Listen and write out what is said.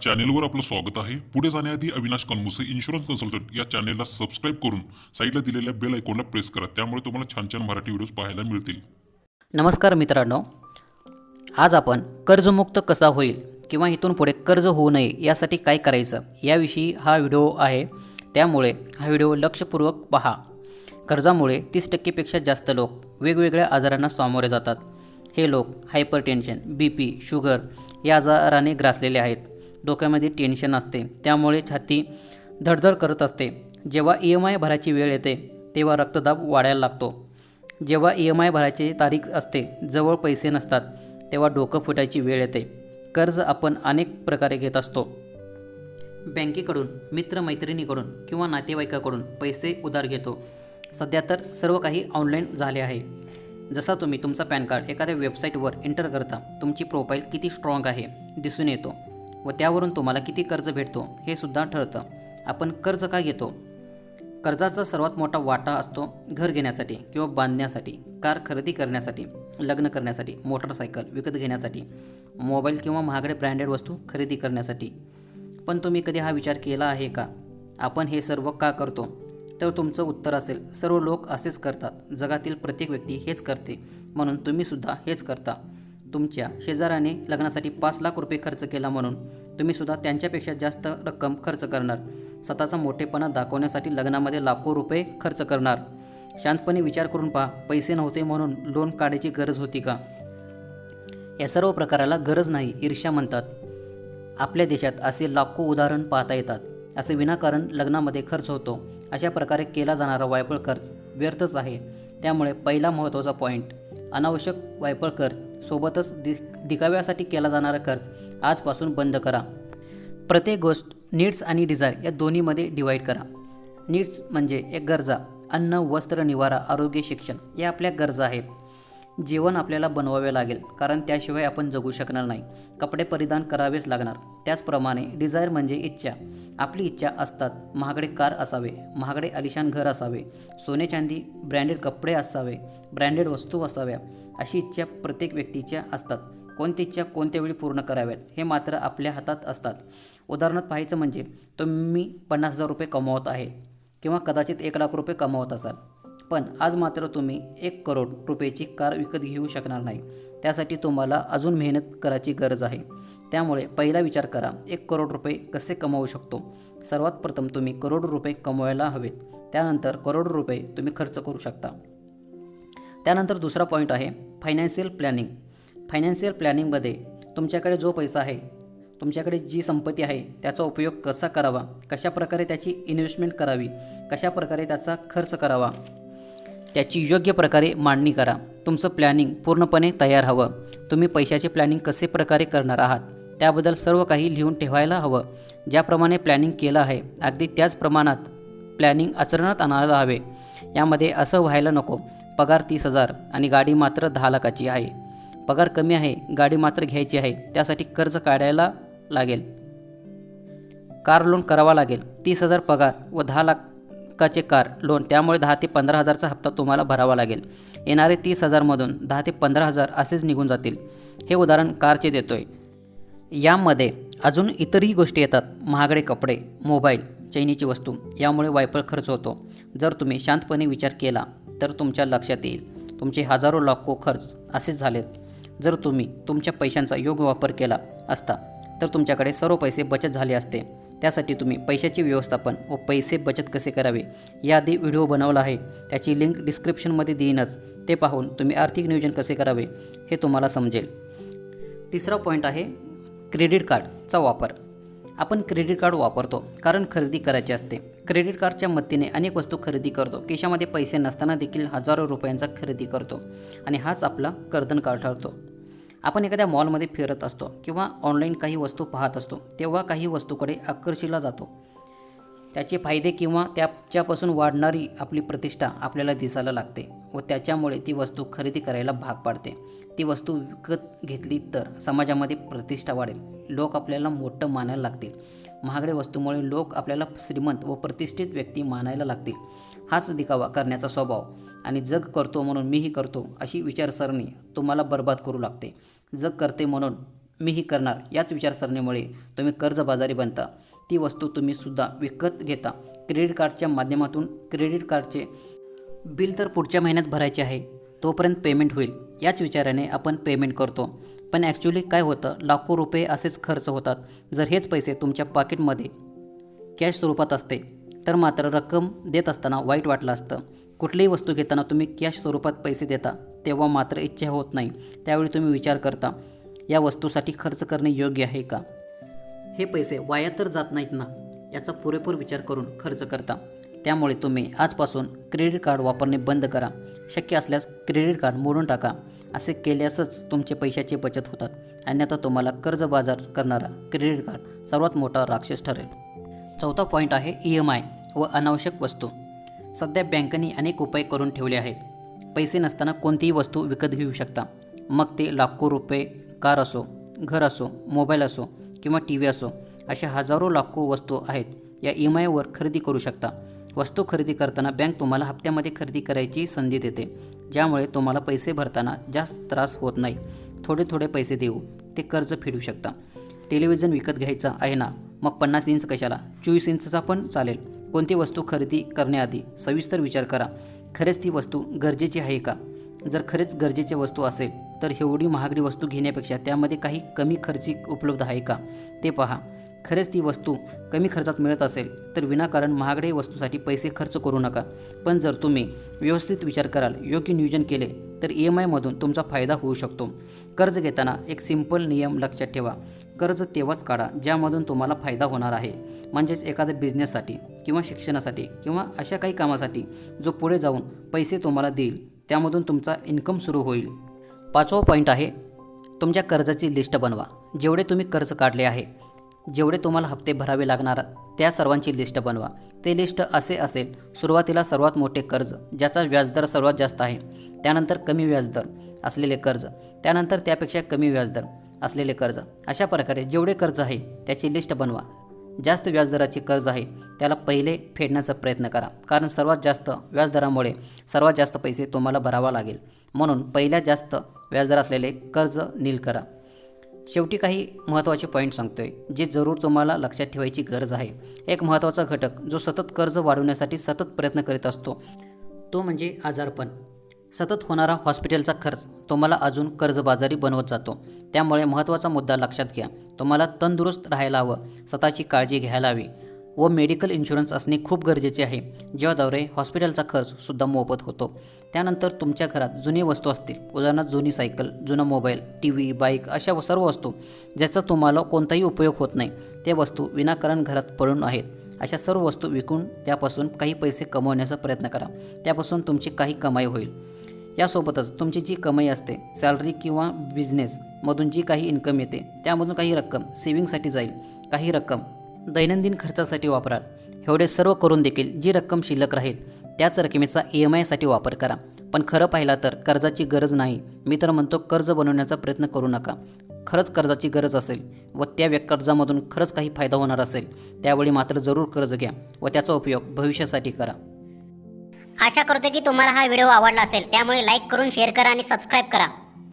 चॅनेलवर आपलं स्वागत आहे. पुढे जाण्याआधी अविनाश कनमुसे इन्शुरन्स कन्सल्टंट या चॅनेलला सबस्क्राईब करून साईडला दिलेल्या बेल आयकॉनला प्रेस करा. त्यामुळे तुम्हाला छान छान मराठी व्हिडिओज पाहायला मिळतील. नमस्कार मित्रांनो, आज आपण कर्जमुक्त कसा होईल किंवा इथून पुढे कर्ज होऊ नये यासाठी काय करायचं याविषयी हा व्हिडिओ आहे. त्यामुळे हा व्हिडिओ लक्षपूर्वक पहा. कर्जामुळे 30% जास्त लोक वेगवेगळ्या आजारांना सामोरे जातात. हे लोक हायपरटेन्शन, BP, शुगर या आजाराने ग्रासलेले आहेत. डोक्यामध्ये टेन्शन असते, त्यामुळे छाती धडधड करत असते. जेव्हा EMI भरायची वेळ येते तेव्हा रक्तदाब वाढायला लागतो. जेव्हा EMI भरायची तारीख असते, जवळ पैसे नसतात, तेव्हा डोकं फुटायची वेळ येते. कर्ज आपण अनेक प्रकारे घेत असतो. बँकेकडून, मित्रमैत्रिणीकडून किंवा नातेवाईकाकडून पैसे उधार घेतो. सध्या तर सर्व काही ऑनलाईन झाले आहे. जसा तुम्ही तुमचा पॅन कार्ड एखाद्या वेबसाईटवर एंटर करता, तुमची प्रोफाईल किती स्ट्रॉंग आहे दिसून येतो व त्यावरून तुम्हाला किती कर्ज भेटतो हे सुद्धा ठरतं. आपण कर्ज का घेतो? कर्जाचा सर्वात मोठा वाटा असतो घर घेण्यासाठी किंवा बांधण्यासाठी, कार खरेदी करण्यासाठी, लग्न करण्यासाठी, मोटरसायकल विकत घेण्यासाठी, मोबाईल किंवा महागडे ब्रँडेड वस्तू खरेदी करण्यासाठी. पण तुम्ही कधी हा विचार केला आहे का, आपण हे सर्व का करतो? तर तुमचं उत्तर असेल, सर्व लोक असेच करतात, जगातील प्रत्येक व्यक्ती हेच करते, म्हणून तुम्ही सुद्धा हेच करता. तुमच्या शेजाऱ्याने लग्नासाठी 5 लाख रुपये खर्च केला म्हणून तुम्ही सुद्धा त्यांच्यापेक्षा जास्त रक्कम खर्च करणार. स्वतःचा मोठेपणा दाखवण्यासाठी लग्नामध्ये लाखो रुपये खर्च करणार. शांतपणे विचार करून पहा, पैसे नव्हते म्हणून लोन काढायची गरज होती का? या सर्व प्रकाराला गरज नाही, ईर्ष्या म्हणतात. आपल्या देशात असे लाखो उदाहरण पाहता येतात. असे विनाकारण लग्नामध्ये खर्च होतो. अशा प्रकारे केला जाणारा वायफळ खर्च व्यर्थच आहे. त्यामुळे पहिला महत्त्वाचा पॉईंट, अनावश्यक वायफळ खर्च सोबतच दिखाव्यासाठी केला जाणारा खर्च आजपासून बंद करा. प्रत्येक गोष्ट नीड्स आणि डिझायर या दोन्हीमध्ये डिवाईड करा. नीड्स म्हणजे एक गरजा, अन्न, वस्त्र, निवारा, आरोग्य, शिक्षण या आपल्या गरजा आहेत. जेवण आपल्याला बनवावे लागेल, कारण त्याशिवाय आपण जगू शकणार नाही. कपडे परिधान करावेच लागणार. त्याचप्रमाणे डिझायर म्हणजे इच्छा. आपली इच्छा असतात, महागडे कार असावे, महागडे आलिशान घर असावे, सोने चांदी, ब्रँडेड कपडे असावे, ब्रँडेड वस्तू असाव्या. अशी इच्छा प्रत्येक व्यक्तीच्या असतात. कोणती इच्छा कोणत्या वेळी पूर्ण कराव्यात हे मात्र आपल्या हातात असतात. उदाहरणार्थ पाहायचं म्हणजे तुम्ही 50,000 रुपये कमवत आहे किंवा कदाचित 1 लाख रुपये कमवत असाल, पण आज मात्र तुम्ही 1 करोड रुपयाची कार विकत घेऊ शकणार नाही. त्यासाठी तुम्हाला अजून मेहनत करायची गरज आहे. त्यामुळे पहिला विचार करा, 1 करोड रुपये कसे कमवू शकतो? सर्वात प्रथम तुम्ही करोड रुपये कमवायला हवेत. त्यानंतर करोड रुपये तुम्ही खर्च करू शकता. त्यानंतर दुसरा पॉईंट आहे फायनान्शियल प्लॅनिंग. फायनान्शियल प्लॅनिंगमध्ये तुमच्याकडे जो पैसा आहे, तुमच्याकडे जी संपत्ती आहे, त्याचा उपयोग कसा करावा, कशाप्रकारे त्याची इन्व्हेस्टमेंट करावी, कशाप्रकारे त्याचा खर्च करावा, त्याची योग्य प्रकारे मांडणी करा. तुमचं प्लॅनिंग पूर्णपणे तयार हवं. तुम्ही पैशाचे प्लॅनिंग कसे प्रकारे करणार आहात त्याबद्दल सर्व काही लिहून ठेवायला हवं. ज्याप्रमाणे प्लॅनिंग केलं आहे अगदी त्याच प्रमाणात प्लॅनिंग आचरणात आणायला हवे. यामध्ये असं व्हायला नको, पगार 30,000 आणि गाडी मात्र 10 लाखाची आहे. पगार कमी आहे, गाडी मात्र घ्यायची आहे, त्यासाठी कर्ज काढायला लागेल, कार लोन करावा लागेल. 30,000 पगार व 10 लाखाचे कार लोन, त्यामुळे 10 ते 15,000चा हप्ता तुम्हाला भरावा लागेल. येणारे 30,000मधून 10 ते 15,000 असेच निघून जातील. हे उदाहरण कारचे देतोय. यामध्ये अजून इतरही गोष्टी येतात, महागडे कपडे, मोबाईल, चैनीची वस्तू. यामुळे वायफळ खर्च होतो. जर तुम्ही शांतपणे विचार केला तर तुमच्या लक्षात येईल तुमचे हजारो लाखो खर्च असेच झालेत. जर तुम्ही तुमच्या पैशांचा योग्य वापर केला असता तर तुमच्याकडे सर्व पैसे बचत झाले असते. त्यासाठी तुम्ही पैशाचे व्यवस्थापन व पैसे बचत कसे करावे याआधी व्हिडिओ बनवला आहे. त्याची लिंक डिस्क्रिप्शनमध्ये देईनच. ते पाहून तुम्ही आर्थिक नियोजन कसे करावे हे तुम्हाला समजेल. तिसरा पॉईंट आहे क्रेडिट कार्डचा वापर. आपण क्रेडिट कार्ड वापरतो कारण खरेदी करायची असते. क्रेडिट कार्डच्या मदतीने अनेक वस्तू खरेदी करतो. खिशामध्ये पैसे नसताना देखील हजारो रुपयांचा खरेदी करतो आणि हाच आपला कर्दनकाळ ठरतो. आपण एखाद्या मॉलमध्ये फिरत असतो किंवा ऑनलाईन काही वस्तू पाहत असतो, तेव्हा काही वस्तूकडे आकर्षिला जातो. त्याचे फायदे किंवा त्याच्यापासून वाढणारी आपली प्रतिष्ठा आपल्याला दिसायला लागते व त्याच्यामुळे ती वस्तू खरेदी करायला भाग पाडते. ती वस्तू विकत घेतली तर समाजामध्ये प्रतिष्ठा वाढेल, लोक आपल्याला मोठं मानायला लागतील. महागड्या वस्तूमुळे लोक आपल्याला श्रीमंत व प्रतिष्ठित व्यक्ती मानायला लागतील. हाच दिखावा करण्याचा स्वभाव आणि जग करतो म्हणून मीही करतो अशी विचारसरणी तुम्हाला बर्बाद करू लागते. जग करते म्हणून मीही करणार याच विचारसरणीमुळे तुम्ही कर्जबाजारी बनता. ती वस्तू तुम्ही सुद्धा विकत घेता. क्रेडिट कार्डच्या माध्यमातून क्रेडिट कार्डचे बिल तर पुढच्या महिन्यात भरायचे आहे, तोपर्यंत पेमेंट होईल याच विचाराने आपण पेमेंट करतो. पण ॲक्च्युली काय होतं, लाखो रुपये असेच खर्च होतात. जर हेच पैसे तुमच्या पाकिटमध्ये कॅश स्वरूपात असते तर मात्र रक्कम देत असताना वाईट वाटलं असतं. कुठलीही वस्तू घेताना तुम्ही कॅश स्वरूपात पैसे देता तेव्हा मात्र इच्छा होत नाही. त्यावेळी तुम्ही विचार करता या वस्तूसाठी खर्च करणे योग्य आहे का, हे पैसे वाया तर जात नाहीत ना, याचा पुरेपूर विचार करून खर्च करता. त्यामुळे तुम्ही आजपासून क्रेडिट कार्ड वापरणे बंद करा. शक्य असल्यास क्रेडिट कार्ड मोडून टाका. असे केल्यासच तुमचे पैशाची बचत होतात. अन्यथा तुम्हाला कर्ज बाजार करणारा क्रेडिट कार्ड सर्वात मोठा राक्षस ठरेल. चौथा पॉईंट आहे EMI व अनावश्यक वस्तू. सध्या बँकांनी अनेक उपाय करून ठेवले आहेत. पैसे नसताना कोणतीही वस्तू विकत घेऊ शकता. मग ते लाखो रुपये कार असो, घर असो, मोबाईल असो किंवा TV असो, अशा हजारो लाखो वस्तू आहेत. या EMI वर खरेदी करू शकता. वस्तू खरेदी करताना बँक तुम्हाला हप्त्यामध्ये खरेदी करायची संधी देते, ज्यामुळे तुम्हाला पैसे भरताना जास्त त्रास होत नाही. थोडे थोडे पैसे देऊ ते कर्ज फेडू शकता. टेलिव्हिजन विकत घ्यायचा आहे ना, मग 50 इंच कशाला, 24 इंचचा पण चालेल. कोणती वस्तू खरेदी करण्याआधी सविस्तर विचार करा. खरेच ती वस्तू गरजेची आहे का? जर खरेच गरजेची वस्तू असेल तर एवढी महागडी वस्तू घेण्यापेक्षा त्यामध्ये काही कमी खर्चिक उपलब्ध आहे का ते पहा. खरेच ती वस्तू कमी खर्चात मिळत असेल तर विनाकारण महागड्या वस्तूसाठी पैसे खर्च करू नका. पण जर तुम्ही व्यवस्थित विचार कराल, योग्य नियोजन केले तर EMI मधून तुमचा फायदा होऊ शकतो. कर्ज घेताना एक सिंपल नियम लक्षात ठेवा. कर्ज तेव्हाच काढा ज्यामधून तुम्हाला फायदा होणार आहे. म्हणजेच एखाद्या बिझनेससाठी किंवा शिक्षणासाठी किंवा अशा काही कामासाठी जो पुढे जाऊन पैसे तुम्हाला देईल, त्यामधून तुमचा इन्कम सुरू होईल. पाचवा पॉईंट आहे तुमच्या कर्जाची लिस्ट बनवा. जेवढे तुम्ही कर्ज काढले आहे, जेवढे तुम्हाला हप्ते भरावे लागणार, त्या सर्वांची लिस्ट बनवा. ते लिस्ट असे असेल: सुरुवातीला सर्वात मोठे कर्ज ज्याचा व्याजदर सर्वात जास्त आहे, त्यानंतर कमी व्याजदर असलेले कर्ज, त्यानंतर त्यापेक्षा कमी व्याजदर असलेले कर्ज. अशा प्रकारे जेवढे कर्ज आहे त्याची लिस्ट बनवा. जास्त व्याजदराचे कर्ज आहे त्याला पहिले फेडण्याचा प्रयत्न करा, कारण सर्वात जास्त व्याजदरामुळे सर्वात जास्त पैसे तुम्हाला भरावा लागेल. म्हणून पहिल्या जास्त व्याजदर असलेले कर्ज नील करा. शेवटी काही महत्त्वाचे पॉईंट सांगतोय जे जरूर तुम्हाला लक्षात ठेवायची गरज आहे. एक महत्त्वाचा घटक जो सतत कर्ज वाढवण्यासाठी सतत प्रयत्न करीत असतो तो म्हणजे आजारपण. सतत होणारा हॉस्पिटलचा खर्च तुम्हाला अजून कर्जबाजारी बनवत जातो. त्यामुळे महत्त्वाचा मुद्दा लक्षात घ्या. तुम्हाला तंदुरुस्त राहायला हवं, स्वतःची काळजी घ्यायला हवी व मेडिकल इन्शुरन्स असणे खूप गरजेचे आहे, ज्याद्वारे हॉस्पिटलचा खर्चसुद्धा मोफत होतो. त्यानंतर तुमच्या घरात जुनी वस्तू असतील, उदाहरणार्थ जुनी सायकल, जुना मोबाईल, TV, बाईक, अशा सर्व वस्तू ज्याचा तुम्हाला कोणताही उपयोग होत नाही, त्या वस्तू विनाकारण घरात पडून आहेत, अशा सर्व वस्तू विकून त्यापासून काही पैसे कमवण्याचा प्रयत्न करा. त्यापासून तुमची काही कमाई होईल. यासोबतच तुमची जी कमाई असते, सॅलरी किंवा बिझनेसमधून जी काही इन्कम येते, त्यामधून काही रक्कम सेव्हिंगसाठी जाईल, काही रक्कम दैनंदिन खर्चासाठी वापराल. एवढे सर्व करून देखील जी रक्कम शिल्लक राहील त्याच रकमेचा EMI साठी वापर करा. पण खरं पाहिला तर कर्जाची गरज नाही. मी तर म्हणतो कर्ज बनवण्याचा प्रयत्न करू नका. खरंच कर्जाची गरज असेल व त्या कर्जामधून खरंच काही फायदा होणार असेल, त्यावेळी मात्र जरूर कर्ज घ्या व त्याचा उपयोग भविष्यासाठी करा. आशा करतो की तुम्हाला हा व्हिडिओ आवडला असेल. त्यामुळे लाईक करून शेअर करा आणि सबस्क्राईब करा.